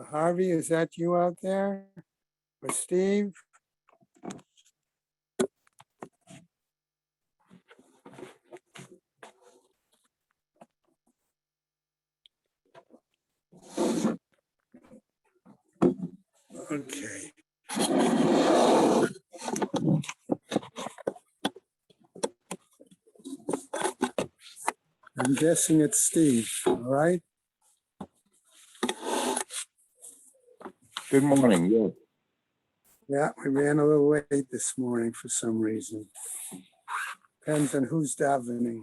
Harvey, is that you out there? Or Steve? Okay. I'm guessing it's Steve, all right? Good morning. Yes. Yeah, we ran a little late this morning for some reason. Depends on who's davening.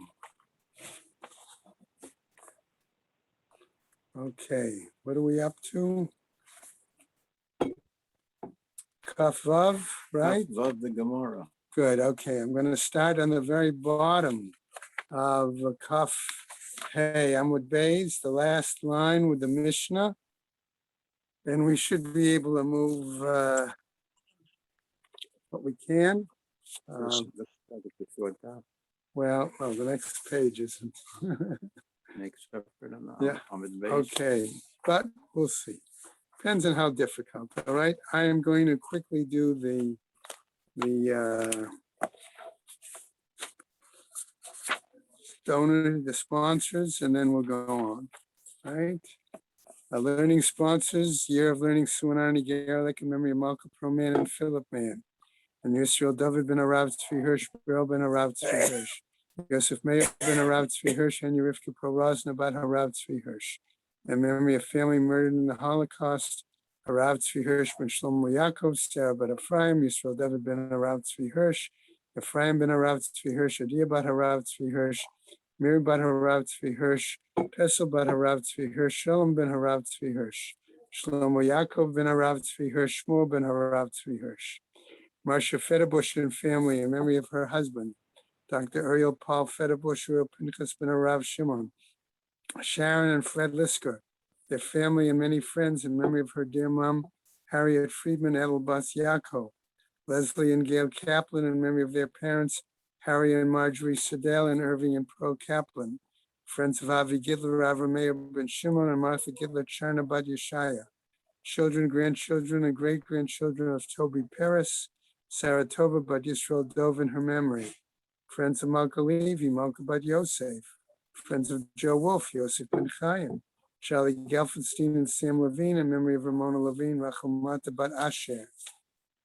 Okay, what are we up to? Kaf Vav, right? Love the Gemara. Good, okay, I'm going to start on the very bottom of Kaf Hey Amud Beis, the last line with the Mishnah. And we should be able to move what we can. Well, the next page isn't. Next separate on the Yeah. Amud Beis. Okay, but we'll see. Depends on how difficult, all right? I am going to quickly do the donor, the sponsors, and then we'll go on, all right? Our learning sponsors, Year of Learning, Suwanani Gerlich, in memory of Malka Proman and Philip Mann. And Yisrael David ben Arav Tzvi Hirsch, Beryl ben Arav Tzvi Hirsch. Yosef Meir ben Arav Tzvi Hirsch, and Yerivka Prorozna bat Harav Tzvi Hirsch. In memory of family murdered in the Holocaust, Harav Tzvi Hirsch ben Shlomo Yaakov, Sarah bat Ephraim, Yisrael David ben Arav Tzvi Hirsch, Ephraim ben Arav Tzvi Hirsch, Adia bat Harav Tzvi Hirsch, Miri bat Harav Tzvi Hirsch, Pesel bat Harav Tzvi Hirsch, Shalom ben Harav Tzvi Hirsch, Shlomo Yaakov ben Harav Tzvi Hirsch, Shmuel ben Harav Tzvi Hirsch. Marcia Federbush and family in memory of her husband, Dr. Uriel Paul Federbush, Uriel Pinchas ben Arav Shimon. Sharon and Fred Lisker, their family and many friends in memory of her dear mom, Harriet Friedman Edelbas Yaakov. Leslie and Gail Kaplan in memory of their parents, Harry and Marjorie Sedell and Irving and Pearl Kaplan. Friends of Avi Gidler, Avrameir ben Shimon, and Martha Gidler, Charna Bad Yeshaya. Children, grandchildren, and great-grandchildren of Toby Paris, Saratova Bad Yisrael Dov in her memory. Friends of Malka Levy, Malka Bad Yosef. Friends of Joe Wolf, Yosef Ben Chaim. Charlie Gelfenstein and Sam Levine in memory of Ramona Levine, Rachel Mata Bat Asher.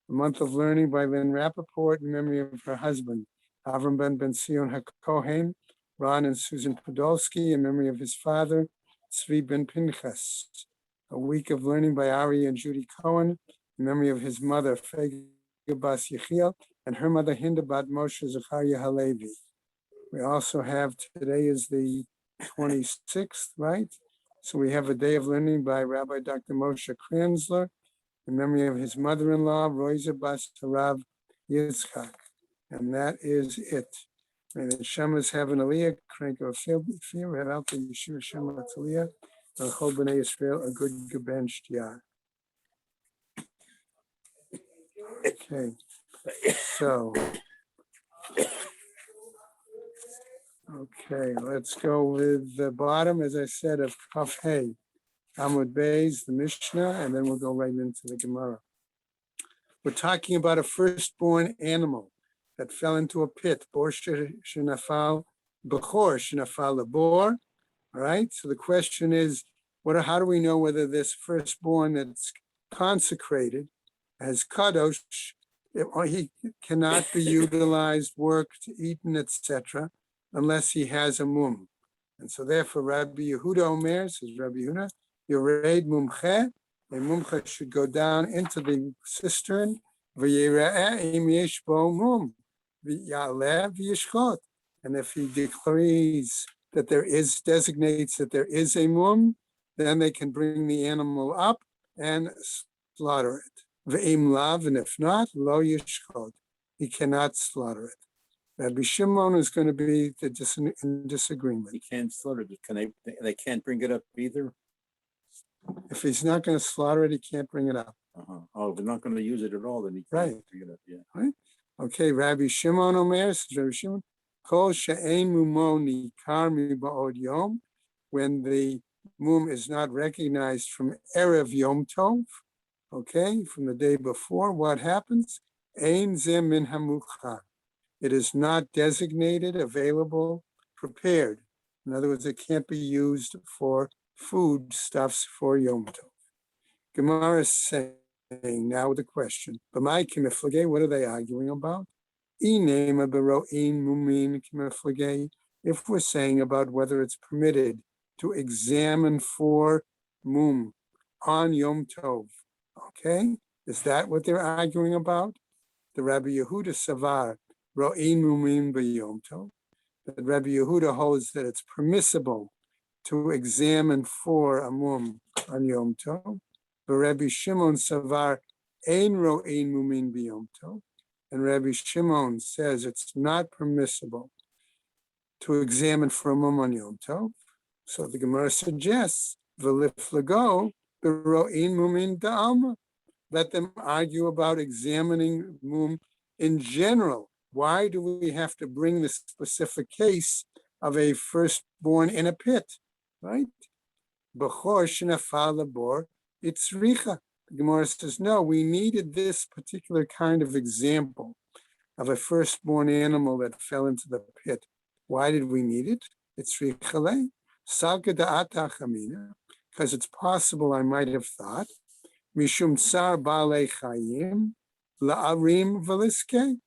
A month of learning by Lynn Rappaport in memory of her husband, Avram Ben Sion HaKohen, Ron and Susan Podolsky in memory of his father, Tzvi Ben Pinchas. A week of learning by Ari and Judy Cohen in memory of his mother, Fega Bas Yechiel, and her mother, Hinda Bat Moshe Zachariah Halevi. We also have, today is the 26th, right? So we have a day of learning by Rabbi Dr. Moshe Kranzler in memory of his mother-in-law, Roisa Bas Harav Yitzchak. And that is it. May the Shemas have an aliyah, crank of fear, have out the Yeshua Shema Tzaliyah, and Chol B'nai Yisrael, a good gebenched yah. Okay, so. Okay, let's go with the bottom, as I said, of Kaf Hey, Amud Beis, the Mishnah, and then we'll go right into the Gemara. We're talking about a firstborn animal that fell into a pit, Bor Shenafal, Bechor Shenafal Labor. All right, so the question is, how do we know whether this firstborn that's consecrated as Kadosh, he cannot be utilized, worked, eaten, etc., unless he has a mum. And so therefore Rabbi Yehuda Omer, says Rabbi Yehuda, Yoreid Mumche, a mumche should go down into the cistern, V'yira'eh im yesh bo mum, V'ya'aleh v'yishchot. And if he decrees that designates that there is a mum, then they can bring the animal up and slaughter it. V'im lav, and if not, lo yishchot. He cannot slaughter it. Rabbi Shimon is going to be in disagreement. You can't slaughter it. They can't bring it up either? If he's not going to slaughter it, he can't bring it up. Oh, if they're not going to use it at all, then he can't bring it up. Yeah. Right? Okay, Rabbi Shimon Omer, says Rabbi Shimon, Kol she'ein mumo nikar mi ba'od yom, when the mum is not recognized from Erev Yom Tov, okay, from the day before, what happens? Ein ze min hamuchar. It is not designated, available, prepared. In other words, it can't be used for food stuffs for Yom Tov. Gemara is saying now the question, B'mai kimiflagei, what are they arguing about? If we're saying about whether it's permitted to examine for mum on Yom Tov, okay? Is that what they're arguing about? The Rabbi Yehuda Savar, Ro'in Mumim B'Yom Tov, that Rabbi Yehuda holds that it's permissible to examine for a mum on Yom Tov. But Rabbi Shimon Savar, Ein Ro'in Mumin B'Yom Tov. And Rabbi Shimon says it's not permissible to examine for a mum on Yom Tov. So the Gemara suggests, V'liflago, B'Ro'in Mumin Da'alma. Let them argue about examining mum in general. Why do we have to bring the specific case of a firstborn in a pit, right? B'chor shenafal labor, it's richa. The Gemara says, no, we needed this particular kind of example of a firstborn animal that fell into the pit. Why did we need it? It's richale, salka da'ata chamina, because it's possible I might have thought, mishum tsar ba'alei chayim la'arim v'liske,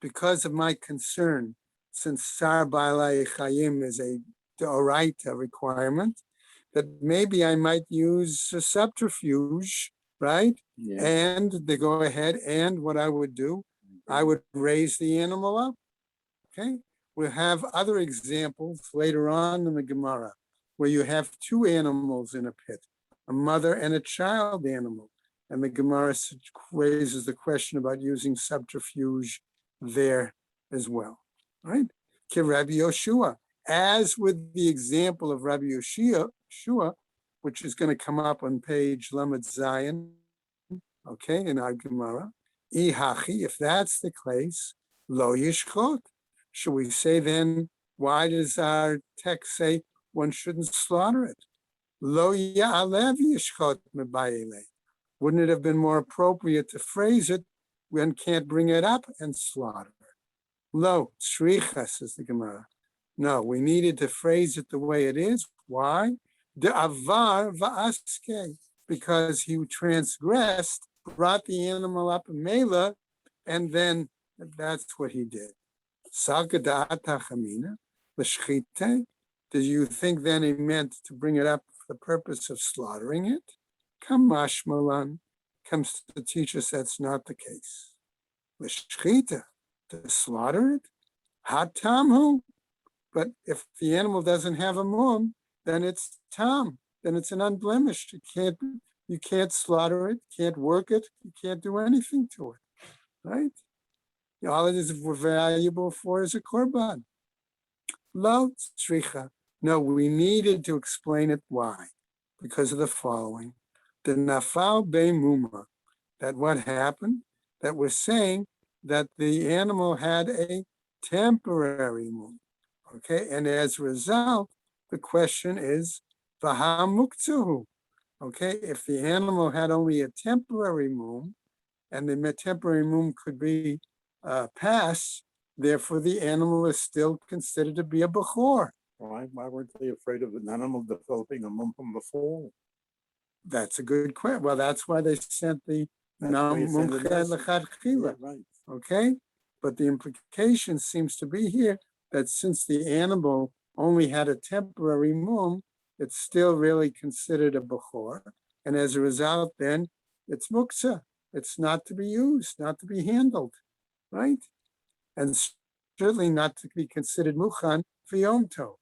because of my concern, since tsar ba'alei chayim is a d'oraita requirement, that maybe I might use a subterfuge, right? Yeah. And they go ahead, and what I would do, I would raise the animal up, okay? We'll have other examples later on in the Gemara, where you have two animals in a pit, a mother and a child animal. And the Gemara raises the question about using subterfuge there as well, right? Ki Rabbi Yoshua, as with the example of Rabbi Yoshua, which is going to come up on page Lamed Zayin, okay, in our Gemara, Ihachi, if that's the case, lo yishchot. Should we say then, why does our text say one shouldn't slaughter it? Lo ya'alev yishchot mebayele. Wouldn't it have been more appropriate to phrase it, one can't bring it up and slaughter? Lo, tzricha, says the Gemara. No, we needed to phrase it the way it is. Why? De avar va'aske, because he transgressed, brought the animal up in Mela, and then that's what he did. Salka da'ata chamina, l'shchite. Do you think then he meant to bring it up for the purpose of slaughtering it? Kamash malan comes to teach us that's not the case. L'shchite, to slaughter it? Hatamhu. But if the animal doesn't have a mum, then it's tam. Then it's an unblemished. You can't slaughter it, can't work it, you can't do anything to it, right? All it is valuable for is a korban. Lo tzricha. No, we needed to explain it why, because of the following: the nafal be'muma. That what happened? That we're saying that the animal had a temporary mum. Okay, and as a result, the question is, v'hamuktuhu. Okay, if the animal had only a temporary mum, and the temporary mum could be passed, therefore the animal is still considered to be a bechor. Why weren't they afraid of an animal developing a mum from before? That's a good question. Well, that's why they sent the That's why you send the mumche message. lechatchila. Yeah, right. Okay, but the implication seems to be here that since the animal only had a temporary mum, it's still really considered a bechor, and as a result, then it's muktzah. It's not to be used, not to be handled, right? And certainly not to be considered mukhan for Yom Tov.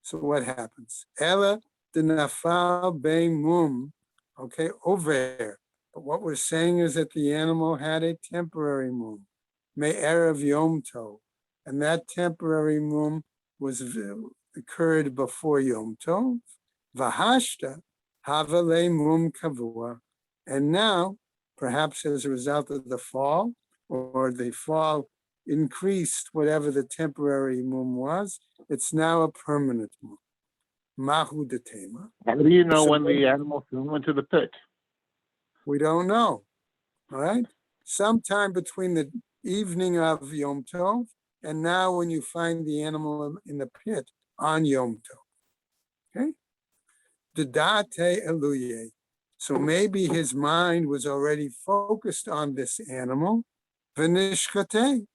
So what happens? Ela de nafal bein mum, okay, over. But what we're saying is that the animal had a temporary mum, me erev Yom Tov, and that temporary mum occurred before Yom Tov. Vahashta havale mum kavua, and now, perhaps as a result of the fall, or the fall increased whatever the temporary mum was, it's now a permanent mum. Mahu detema. How do you know So when the animal flew into the pit? we don't know. All right. Sometime between the evening of Yom Tov and now when you find the animal in the pit on Yom Tov. Okay. Dedate eluye. So maybe his mind was already focused on this animal, v'nishkate,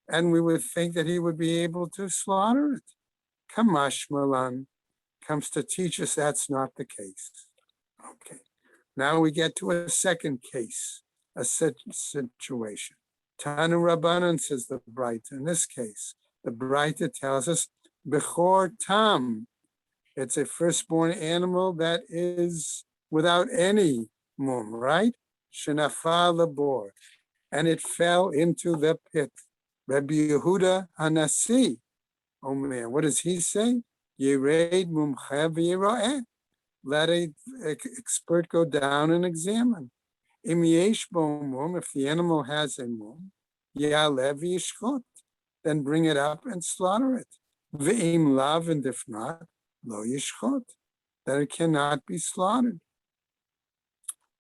and we would think that he would be able to slaughter it. Kamash malan comes to teach us that's not the case. Okay. Now we get to a second case, a situation. Tanu Rabbanan, says the Braita. In this case, the Braita tells us, Bechor Tam. It's a firstborn animal that is without any mum, right? Shenafal labor. And it fell into the pit. Rabbi Yehuda Hanasi. Oh man, what does he say? Yered mumcha v'yira'eh. Let an expert go down and examine. Im yesh bo mum, if the animal has a mum, ya'aleh v'yishchot, then bring it up and slaughter it. V'im lav, and if not, lo yishchot, that it cannot be slaughtered.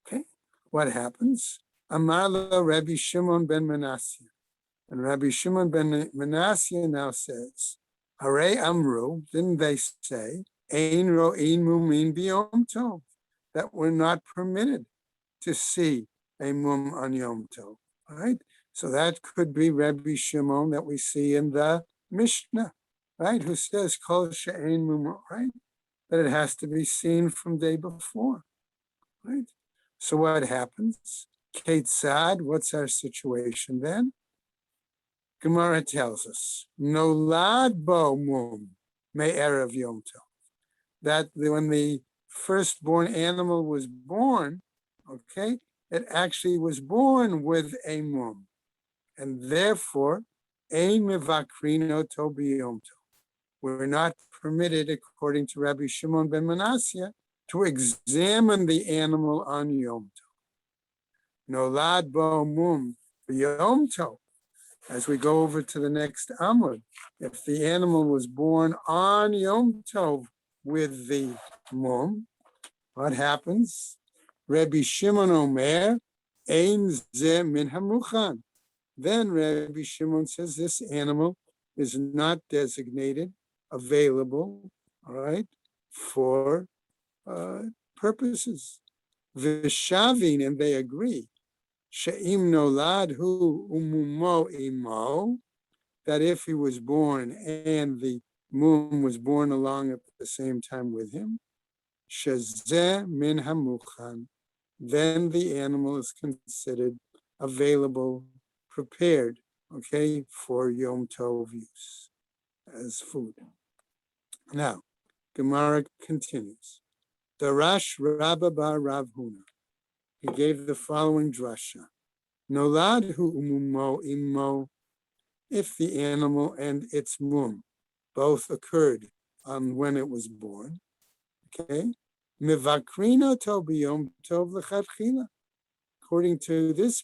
Okay, what happens? Amar lo Rabbi Shimon ben Manasseh. And Rabbi Shimon ben Manasseh now says, Hare Amru, didn't they say, Ein ro'in mumin b'yom tov, that we're not permitted to see a mum on Yom Tov, right? So that could be Rabbi Shimon that we see in the Mishnah, right? Who says, Kol she'ein mum, right? That it has to be seen from day before, right? So what happens? Ketzad, what's our situation then? Gemara tells us, Nolad bo mum me erev Yom Tov, that when the firstborn animal was born, okay, it actually was born with a mum, and therefore, ein mevakrino to b'yom tov. We're not permitted, according to Rabbi Shimon ben Manasseh, to examine the animal on Yom Tov. Nolad bo mum b'yom tov. As we go over to the next Amud, if the animal was born on Yom Tov with the mum, what happens? Rabbi Shimon Omer, Ein ze min hamuchan. Then Rabbi Shimon says this animal is not designated, available, all right, for purposes. Vishavin, and they agree. She'im nolad hu umumo imo, that if he was born and the mum was born along at the same time with him, shezeh min hamuchan, then the animal is considered available, prepared, okay, for Yom Tov use as food. Now, Gemara continues. Darash Rabba bar Rav Huna. He gave the following drasha. Nolad hu umumo immo, if the animal and its mum both occurred on when it was born, okay? Mivakrino to b'yom tov l'chadchila. According to this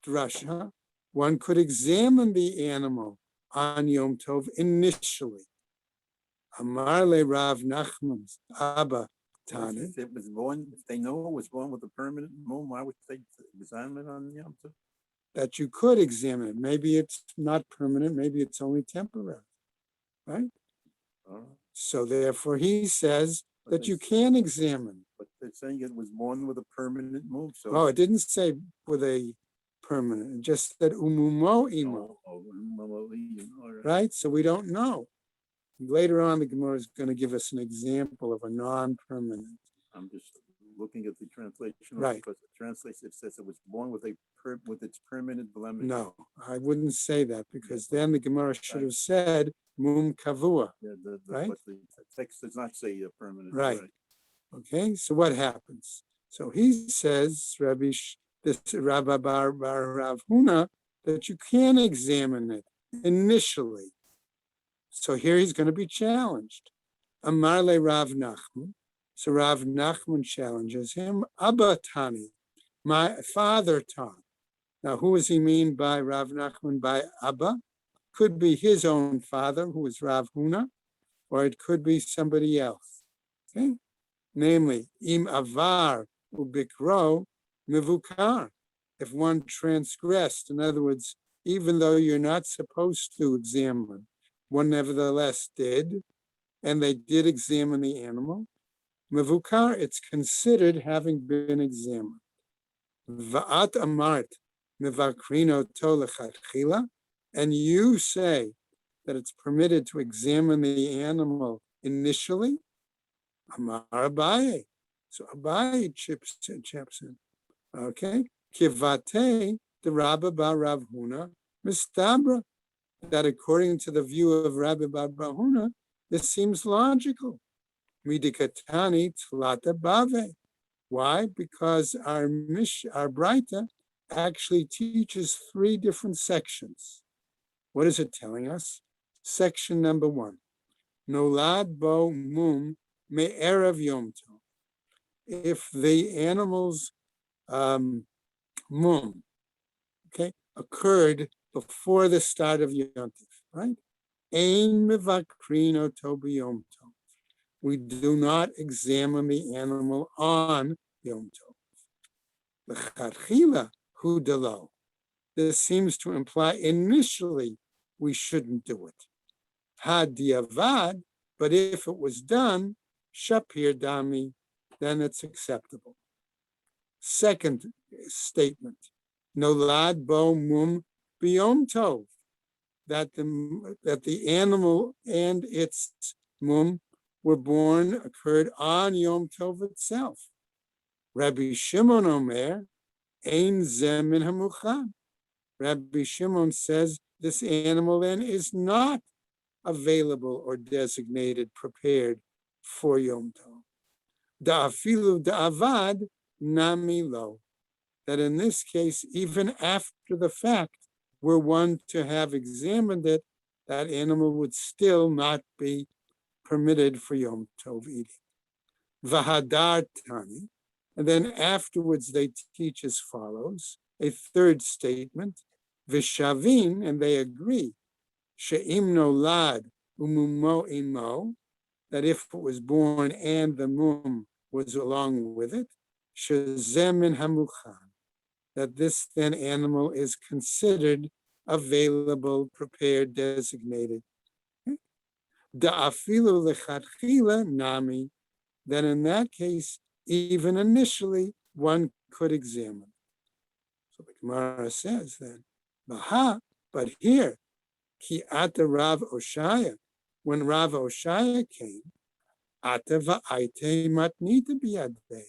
drasha, one could examine the animal on Yom Tov initially. Amar le Rav Nachman's Abba Tani. If it was born, if they know it was born with a permanent mum, why would they examine it on Yom Tov? That you could examine it. Maybe it's not permanent, maybe it's only temporary, right? So therefore he says that you can examine. But they're saying it was born with a permanent mum. So Oh, it didn't say with a permanent, it just said umumo imo, right? So we don't know. Later on, the Gemara is going to give us an example of a non-permanent. I'm just looking at the translation, Right. Because the translation it says it was born with with its permanent blemish. No, I wouldn't say that because then the Gemara should have said mum kavua. Yeah, right? But the text does not say a permanent. Right. Okay, so what happens? So he says, this Rabbi bar Rav Huna, that you can examine it initially. So here he's going to be challenged. Amar le Rav Nachman. So Rav Nachman challenges him. Abba Tani, my father taught. Now, who does he mean by Rav Nachman by Abba? Could be his own father, who is Rav Huna, or it could be somebody else. Okay? Namely, im avar ubikro mivukar. If one transgressed, in other words, even though you're not supposed to examine, one nevertheless did, and they did examine the animal. Mevukar, it's considered having been examined. Va'at amart mevakrino to lechatchila, and you say that it's permitted to examine the animal initially. Amar Abaye. So Abaye chips in. Okay. Kivate the Rabba bar Rav Huna mistabra, that according to the view of Rabbi bar Huna, this seems logical. Midikatani tlata bave. Why? Because our Braita actually teaches three different sections. What is it telling us? Section number 1. Nolad bo mum me erev yom tov. If the animal's mum, okay, occurred before the start of Yom Tov, right? Ein mevakrin oto b'yom tov. We do not examine the animal on Yom Tov. L'chadchila hu delo. This seems to imply initially we shouldn't do it. Had diavad, but if it was done, shapir dami, then it's acceptable. Second statement, nolad bo mum biyom tov, that the animal and its mum occurred on Yom Tov itself. Rabbi Shimon Omer, ein zeh min hamuchan. Rabbi Shimon says this animal then is not available or designated, prepared for Yom Tov. Da'afilu da'avad nami lo. That in this case, even after the fact, were one to have examined it, that animal would still not be permitted for Yom Tov eating. Vahadar tani. And then afterwards they teach as follows, a third statement, Vishavin, and they agree, She'im nolad umumo imo, that if it was born and the mum was along with it, Shezemin hamuchan, that this then animal is considered available, prepared, designated. Da'afilu lechatchila nami, then in that case, even initially, one could examine. So the Gemara says then, Baha, but here, ki ata Rav Oshaya, when Rav Oshaya came, ata va'aite matnita biyadei,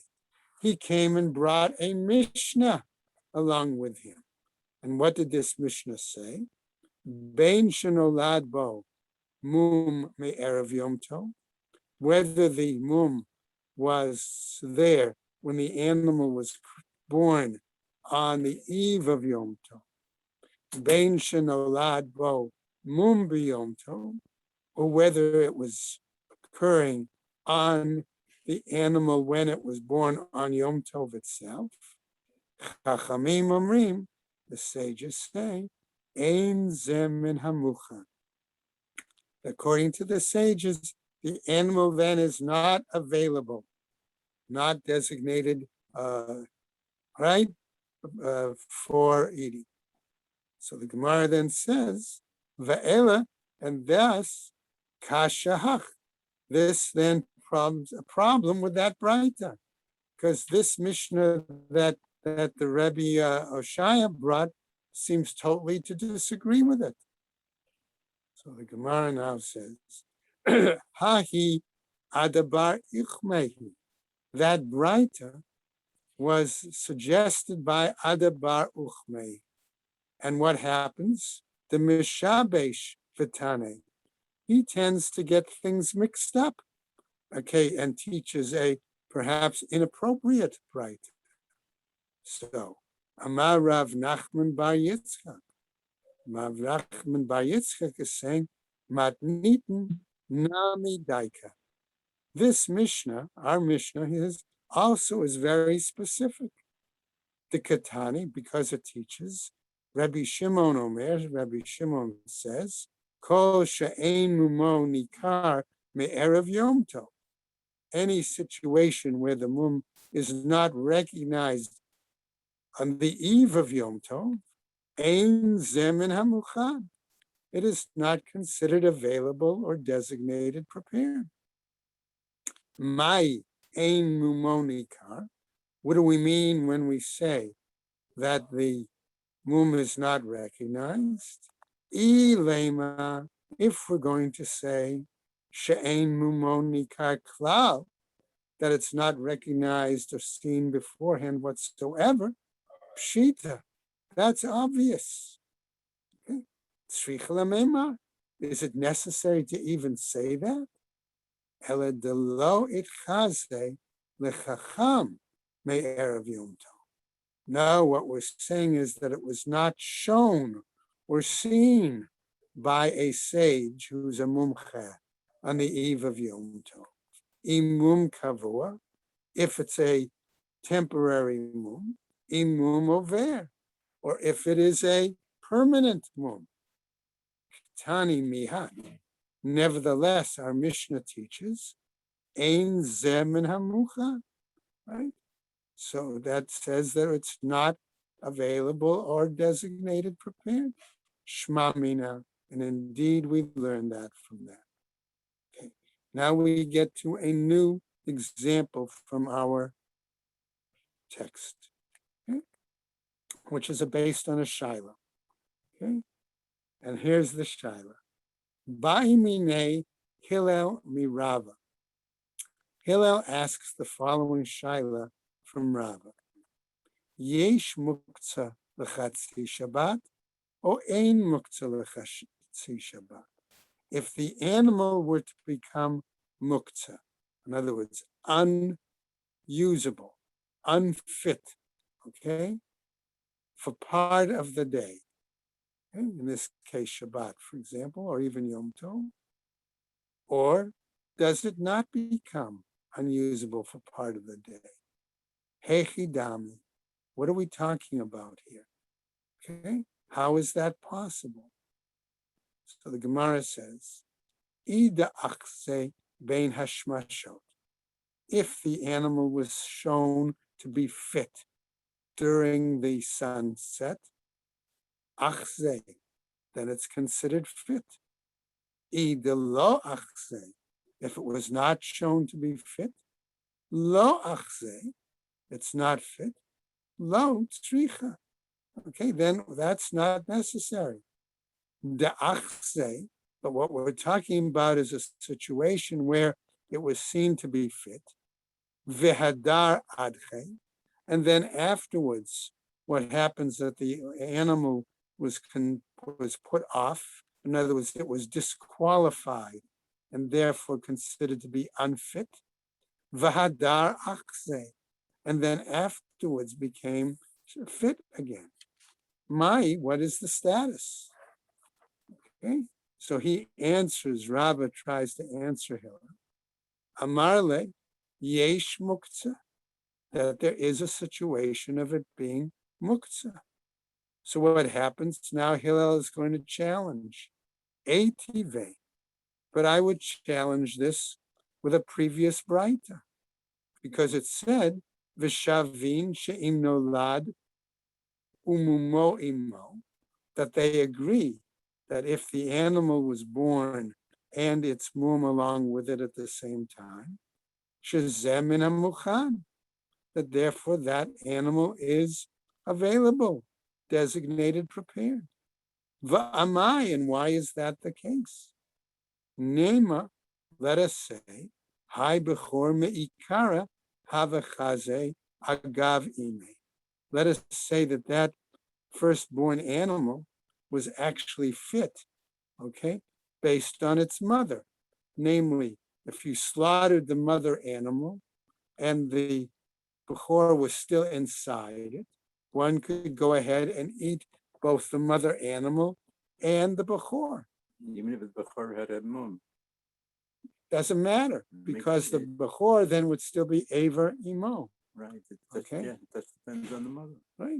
he came and brought a Mishnah along with him. And what did this Mishnah say? Bein shenolad bo mum me erev yom tov, whether the mum was there when the animal was born on the eve of Yom Tov, Bein shenolad bo mum b'Yom Tov, or whether it was occurring on the animal when it was born on Yom Tov itself. Chachamim omrim, the sages say, ein zeh min hamuchan. According to the sages, the animal then is not available, not designated, right, for eating. So the Gemara then says, Va'ela, and thus, kashahach. This then problems a problem with that Braita, because this Mishnah that the Rebbe Oshaya brought seems totally to disagree with it. So the Gemara now says, Hahi adabar ichmehi. That Braita was suggested by Adabar Uchmei. And what happens? The Mishabesh Vitane. He tends to get things mixed up, okay, and teaches a perhaps inappropriate Braita. So, Amar Rav Nachman Bar Yitzchak. Rav Nachman Bar Yitzchak is saying, Matniten Nami Daika. This Mishnah, our Mishnah, also is very specific. The Katani, because it teaches, Rabbi Shimon Omer, Rabbi Shimon says, Kol she'ein mumo nikar me'erev Yom Tov. any situation where the mum is not recognized on the eve of Yom Tov, ein zemin hamuchan. It is not considered available or designated prepared. Mai ein mumonikar. What do we mean when we say that the mum is not recognized? Ilema, if we're going to say she'ein mumonikar klal, that it's not recognized or seen beforehand whatsoever, pshita, that's obvious. Okay. Is it necessary to even say that? No, what we're saying is that it was not shown or seen by a sage who's a mumche on the eve of Yom Tov. Imum kavua, if it's a temporary mum, imum over, or if it is a permanent mum. Tani mihat. Nevertheless, our Mishnah teaches, ein zemin hamucha, right? So that says that it's not available or designated prepared. Shma mina, and indeed we've learned that from that. Okay. Now we get to a new example from our text, okay, which is based on a shaila. Okay, and here's the shaila. Ba'imine Hillel mirava. Hillel asks the following shaila from Rava. Yesh muktzah lechatzi Shabbat, or ein muktzah lechatzi Shabbat. If the animal were to become muktzah, in other words, unusable, unfit, okay, for part of the day, okay, in this case Shabbat, for example, or even Yom Tov, or does it not become unusable for part of the day? Hechidami, what are we talking about here? Okay, how is that possible? So the Gemara says, Ida achse bein hashmashot. If the animal was shown to be fit during the sunset, achse, then it's considered fit. Ida lo achse, if it was not shown to be fit, lo achse, it's not fit, lo tzricha. Okay, then that's not necessary. De achse, but what we're talking about is a situation where it was seen to be fit. Vehadar adche, and then afterwards, what happens that the animal was put off. In other words, it was disqualified and therefore considered to be unfit. Vahadar achse, and then afterwards became fit again. What is the status? Okay, so he answers, Rava tries to answer him. Amarle, yesh muktzah, that there is a situation of it being muktzah. So what happens now? Hillel is going to challenge Eitive, but I would challenge this with a previous braita, because it said v'shavin she'im nolad umumo imo, that they agree that if the animal was born and its mum along with it at the same time, shezeh min hamuchan, that therefore that animal is available, designated, prepared. Va'amai, and why is that the case? Nema, let us say, hai bechor me'ikara havachaze agav ime. Let us say that that firstborn animal was actually fit, okay, based on its mother. Namely, if you slaughtered the mother animal and the bechor was still inside it, one could go ahead and eat both the mother animal and the bechor. Even if the bechor had a mum. Doesn't matter, because the bechor then would still be aver imo. Right. Okay. Yeah, that depends on the mother. Right.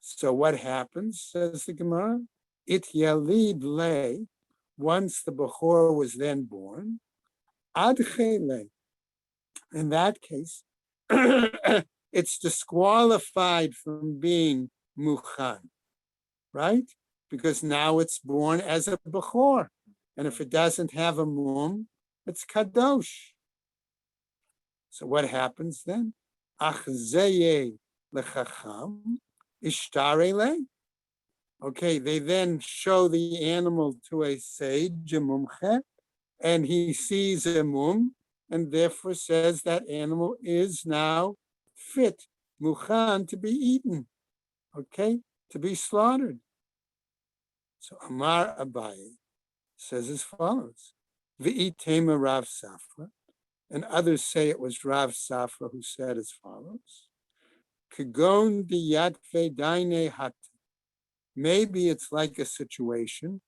So what happens, says the Gemara? It yalid le, once the bechor was then born, ad chele, In that case, it's disqualified from being mukhan, right? Because now it's born as a bechor. And if it doesn't have a mum, it's kadosh. So what happens then? Achzeye lechacham ishtare le. Okay, they then show the animal to a sage, a mumche, and he sees a mum, and therefore says that animal is now fit, mukhan, to be eaten, okay, to be slaughtered. So Amar Abaye says as follows: V'itema Rav Safra, and others say it was Rav Safra who said as follows: Kagon diyatve daine hat. Maybe it's like a situation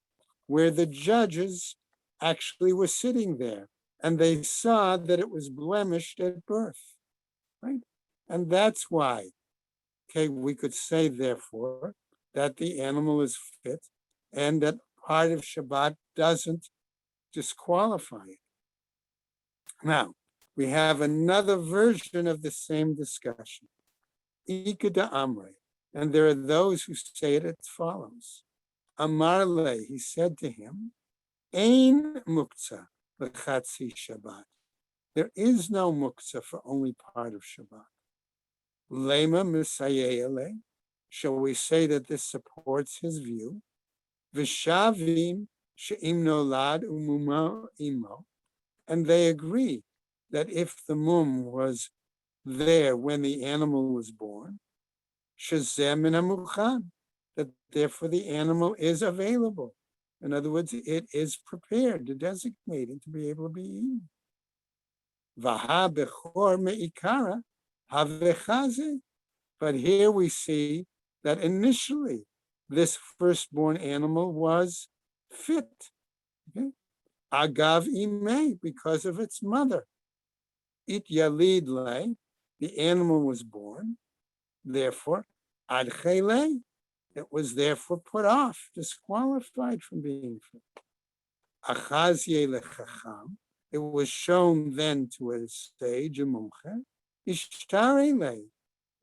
where the judges actually were sitting there and they saw that it was blemished at birth, right? And that's why, okay, we could say, therefore, that the animal is fit and that part of Shabbat doesn't disqualify it. Now, we have another version of the same discussion. Ika da Amre, and there are those who say it as follows. Amarle, he said to him, Ein muktzah l'chatzi Shabbat. There is no muktzah for only part of Shabbat. Lema misayele. Shall we say that this supports his view? V'shavim she'im nolad umuma imo. And they agree that if the mum was there when the animal was born, shezeh min hamuchan, that therefore the animal is available. In other words, it is prepared, designated to be able to be eaten. Vaha bechor me'ikara havechaze. But here we see that initially this firstborn animal was fit. Okay? Agav imei, because of its mother. It yalid le, the animal was born. Therefore, ad chele, it was therefore put off, disqualified from being fit. Achazye lechacham, it was shown then to a sage, a mumche, ishtare le,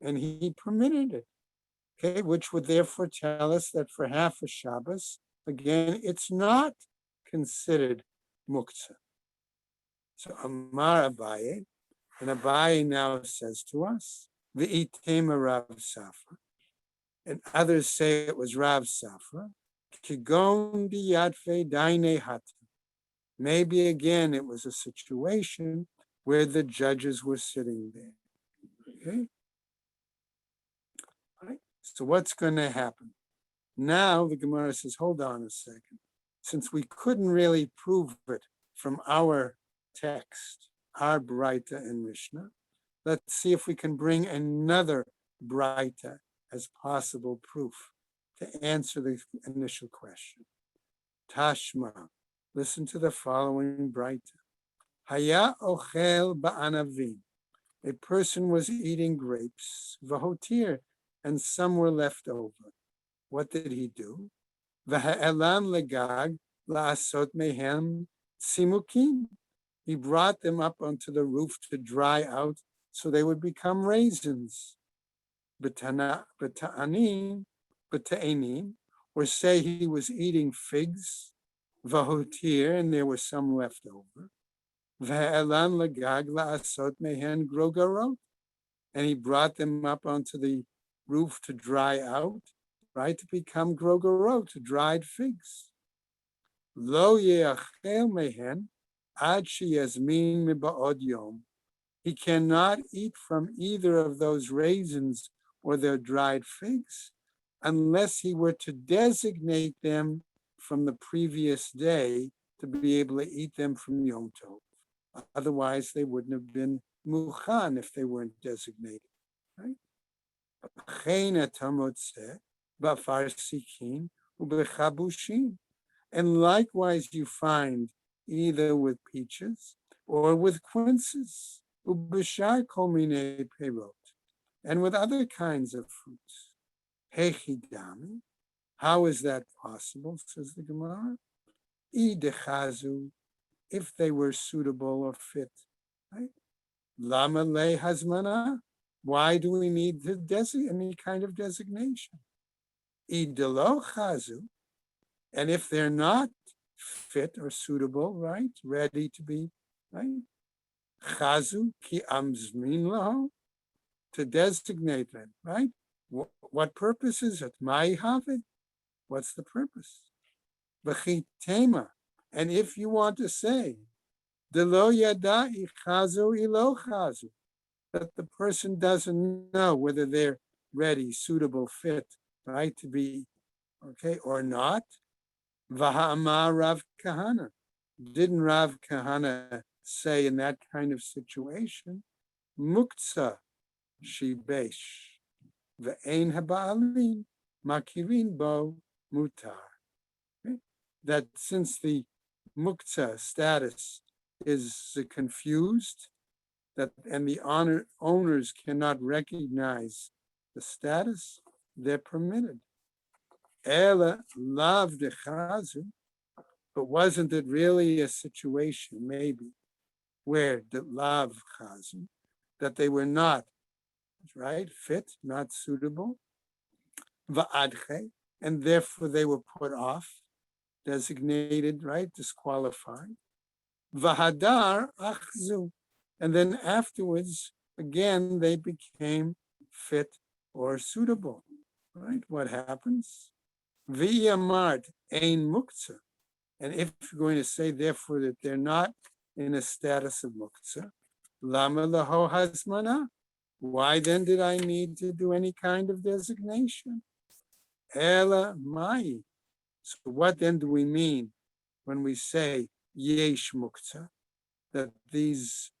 and he permitted it. Okay, which would therefore tell us that for half a Shabbos, again, it's not considered muktzah. So Amar Abaye, and Abaye now says to us, V'itema Rav Safra, and others say it was Rav Safra, Kigon diyatve daine hata. Maybe again it was a situation where the judges were sitting there. Okay? All right. So what's going to happen? Now the Gemara says, hold on a second. Since we couldn't really prove it from our text, our Braita and Mishnah, let's see if we can bring another Braita as possible proof to answer the initial question. Tashma, listen to the following Braita. Haya ochel ba'anavim. A person was eating grapes, vahotir, and some were left over. What did he do? V'ha'elam legag la'asot mehem simukim. He brought them up onto the roof to dry out so they would become raisins. B'ta'anim, or say he was eating figs, vahotir, and there was some left over. V'ha'elam legag la'asot mehen grogarot. And he brought them up onto the roof to dry out, right, to become grogorot, to dried figs. Lo ye'achel mehen ad sheyazmin miba'od yom. He cannot eat from either of those raisins or their dried figs unless he were to designate them from the previous day to be able to eat them from Yom Tov. Otherwise, they wouldn't have been muchan if they weren't designated, right? And likewise, you find either with peaches or with quinces, and with other kinds of fruits. Hechidami, how is that possible, says the Gemara? If they were suitable or fit, right? Lama le hazmana. Why do we need to any kind of designation? Idelo chazu. And if they're not fit or suitable, right, ready to be, right, chazu ki amzmin laho, to designate them, right? What purpose is it? Mai have it? What's the purpose? V'chitema. And if you want to say, delo yada'i chazu ilo chazu, that the person doesn't know whether they're ready, suitable, fit, right, to be, okay, or not. V'ha'amar Rav Kahana. Didn't Rav Kahana say in that kind of situation, muktzah shibesh, ve'ein haba'alim makirin bo mutar. Okay? That since the muktzah status is confused, that and the owners cannot recognize the status, they're permitted. Ela lav dechazu, but wasn't it really a situation, maybe, where the lav chazu, that they were not, right, fit, not suitable, va'adche, and therefore they were put off, designated, right, disqualified, v'hadar achzu, and then afterwards, again, they became fit or suitable, right? What happens? V'yamart ein muktzah. And if you're going to say, therefore, that they're not in a status of muktzah, lama laho hazmana, why then did I need to do any kind of designation? Ela mai. So what then do we mean when we say yesh muktzah, that these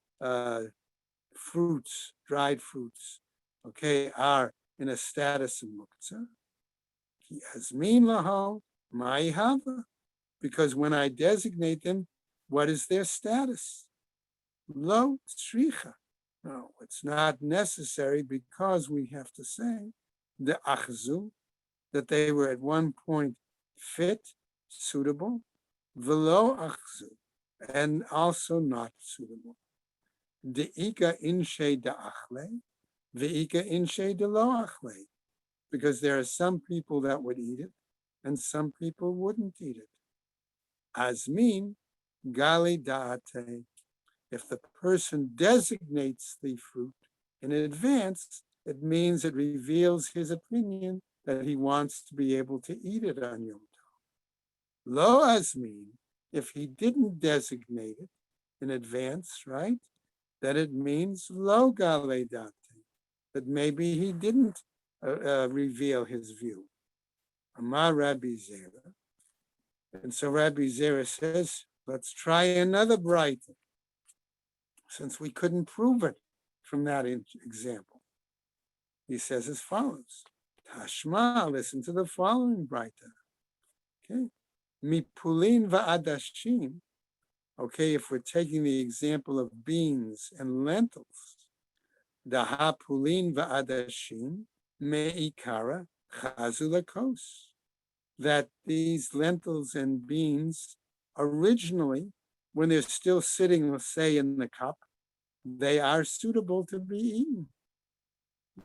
fruits, dried fruits, okay, are in a status of muktzah? Ki azmin laho mai hava. Because when I designate them, what is their status? Lo tzricha. No, it's not necessary because we have to say the achzu, that they were at one point fit, suitable, velo achzu, and also not suitable. De'ika inshe da'achle, ve'ika inshe de'lo achle. Because there are some people that would eat it, and some people wouldn't eat it. Azmin gali da'ate. If the person designates the fruit in advance, it means it reveals his opinion that he wants to be able to eat it on Yom Tov. Lo azmin, if he didn't designate it in advance, right, then it means lo gali da'ate, that maybe he didn't reveal his view. Amar Rabbi Zera. And so Rabbi Zera says, let's try another brighter, since we couldn't prove it from that example. He says as follows, Tashma, listen to the following brighter. Okay, mipulin va'adashim. Okay, if we're taking the example of beans and lentils, daha pulin va'adashim me'ikara chazulakos. That these lentils and beans originally, when they're still sitting, let's say, in the cup, they are suitable to be eaten.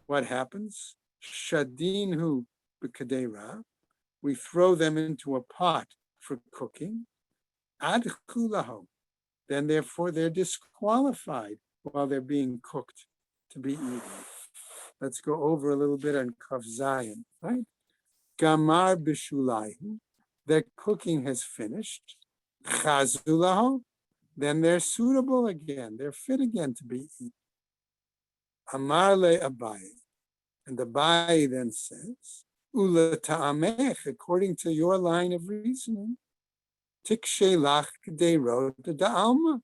What happens? Shadinhu b'kadeira, we throw them into a pot for cooking. Adchulaho, then therefore they're disqualified while they're being cooked to be eaten. Let's go over a little bit on Kaf Zayin, right? Gamar b'shulayhu, their cooking has finished. Chazulaho, then they're suitable again. They're fit again to be eaten. Amar le Abaye, and Abaye then says, Ula ta'amech, according to your line of reasoning, tikshe lach k'deirot da'alma.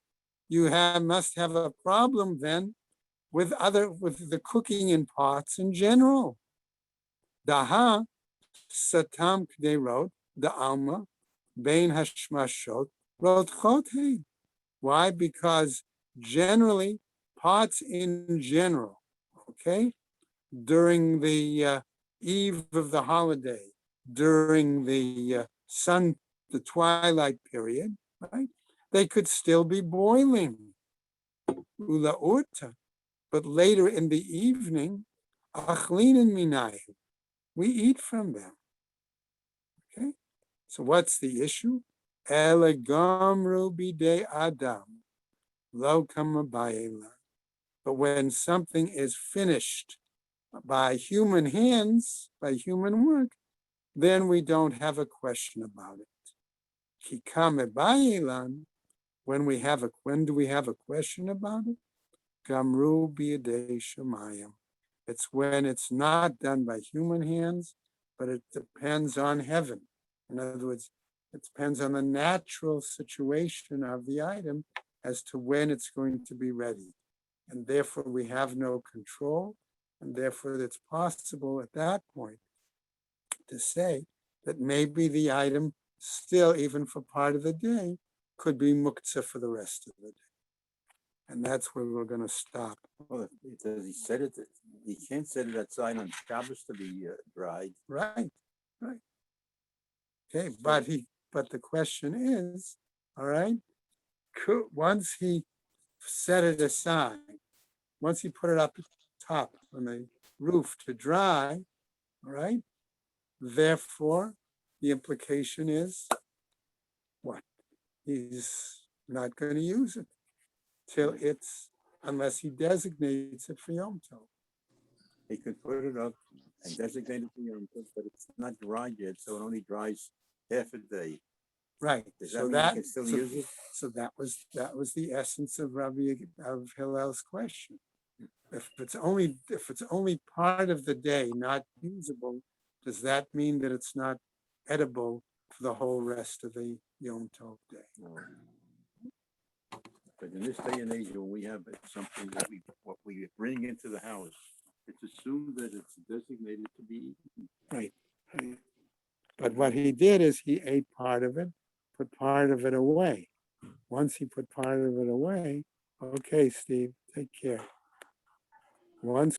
You must have a problem then with the cooking in pots in general. Daha satam k'deirot da'alma bein hashmashot rotchot. Why? Because generally, pots in general, okay, during the eve of the holiday, during the the twilight period, right, they could still be boiling. Ula urta, But later in the evening, achlinin minayim, we eat from them. Okay, so what's the issue? Ele gamru bidei adam, lo kama ba'ela. But when something is finished by human hands, by human work, then we don't have a question about it. Ki kame ba'elan, when do we have a question about it? Gamru b'yedei shemayim. It's when it's not done by human hands, but it depends on heaven. In other words, it depends on the natural situation of the item as to when it's going to be ready. And therefore we have no control, and therefore it's possible at that point to say that maybe the item still, even for part of the day, could be muktzah for the rest of the day. And that's where we're going to stop. Well, does he set it, he can't set it outside on Shabbos to be dried. Right, right. Okay, but the question is, all right, once he set it aside, once he put it up top on the roof to dry, all right, therefore, the implication is what? He's not going to use it till unless he designates it for Yom Tov. He could put it up and designate it for Yom Tov, but it's not dried yet, so it only dries half a day. Right. Does that So mean he can still use it? So that was the essence of Hillel's question. If it's only part of the day not usable, does that mean that it's not edible for the whole rest of the Yom Tov day? No. But in this day and age, when we have something that what we bring into the house, it's assumed that it's designated to be eaten. Right. But what he did is he ate part of it, put part of it away. Once he put part of it away, okay, Steve, take care. Once